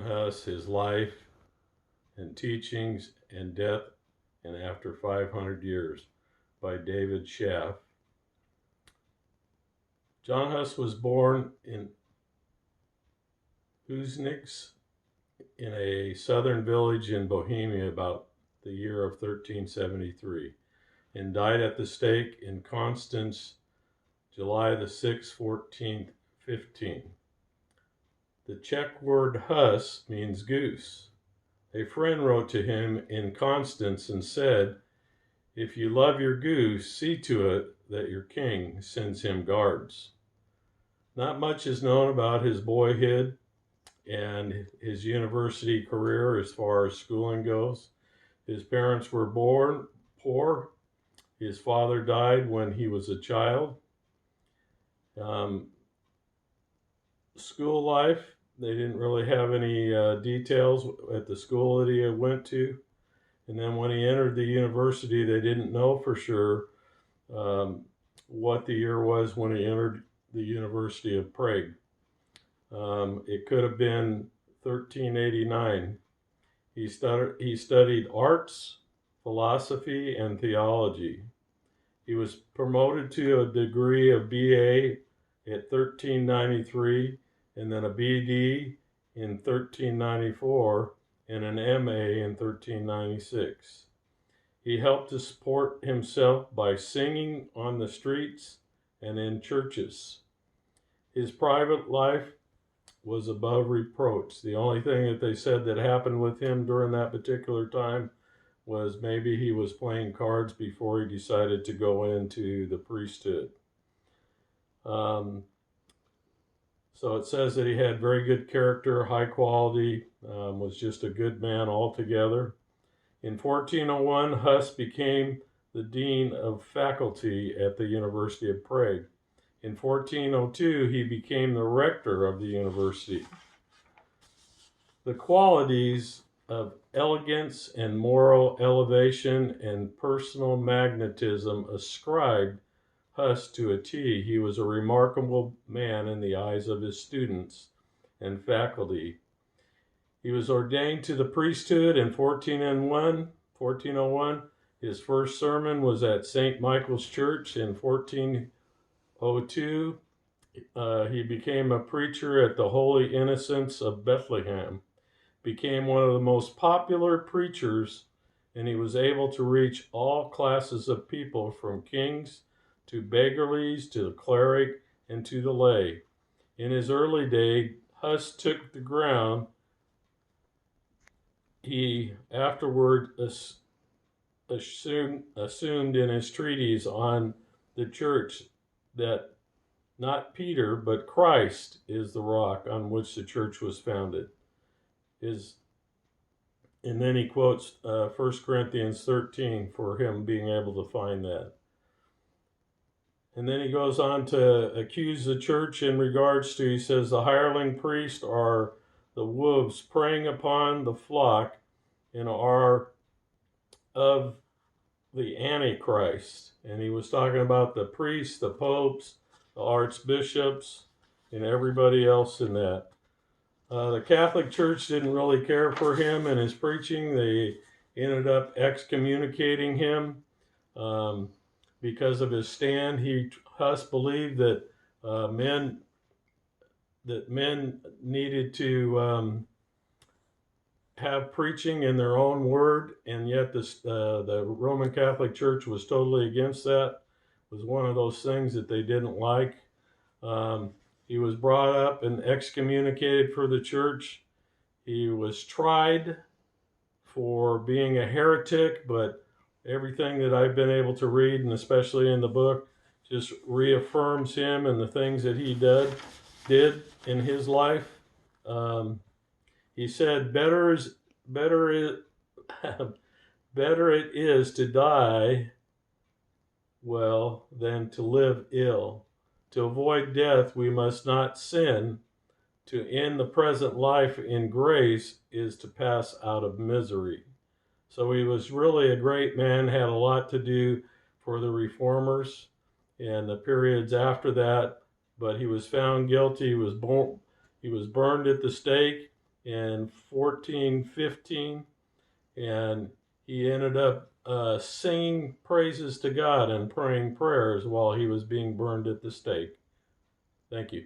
Huss, his life and teachings and death and after 500 years by David Schaff. John Huss was born in Hussnitz in a southern village in Bohemia about the year of 1373 and died at the stake in Constance, July the 6th, 1415. The Czech word Huss means goose. A friend wrote to him in Constance and said, "If you love your goose, see to it that your king sends him guards." Not much is known about his boyhood and his university career as far as schooling goes. His parents were born poor. His father died when he was a child. School life, they didn't really have any details at the school that he went to. And then when he entered the university, they didn't know for sure what the year was when he entered the University of Prague. It could have been 1389. He studied arts, philosophy, and theology. He was promoted to a degree of BA at 1393, and then a BD in 1394, and an MA in 1396. He helped to support himself by singing on the streets and in churches. His private life was above reproach. The only thing that they said that happened with him during that particular time was maybe he was playing cards before he decided to go into the priesthood. So it says that he had very good character, high quality, was just a good man altogether. In 1401, Huss became the dean of faculty at the University of Prague. In 1402, he became the rector of the university. The qualities of elegance and moral elevation and personal magnetism ascribed Huss to a T. He was a remarkable man in the eyes of his students and faculty. He was ordained to the priesthood in 1401. His first sermon was at St. Michael's Church in 1402. He became a preacher at the Holy Innocents of Bethlehem, became one of the most popular preachers, and he was able to reach all classes of people, from kings to beggarlies, to the cleric, and to the lay. In his early day, Huss took the ground. He afterward assumed in his treatise on the church that not Peter, but Christ is the rock on which the church was founded. And then he quotes 1 Corinthians 13 for him being able to find that. And then he goes on to accuse the church in regards to, he says, the hireling priests are the wolves preying upon the flock and are of the Antichrist. And he was talking about the priests, the popes, the archbishops, and everybody else in that. The Catholic Church didn't really care for him and his preaching. They ended up excommunicating him because of his stand. Huss believed that men needed to have preaching in their own word, and yet the Roman Catholic Church was totally against that. It was one of those things that they didn't like. He was brought up and excommunicated for the church. He was tried for being a heretic, but everything that I've been able to read, and especially in the book, just reaffirms him and the things that he did in his life. He said, better it is to die well than to live ill. To avoid death, we must not sin. To end the present life in grace is to pass out of misery. So he was really a great man, had a lot to do for the reformers and the periods after that, but he was found guilty. He was burned at the stake, in 1415, and he ended up singing praises to God and praying prayers while he was being burned at the stake. Thank you.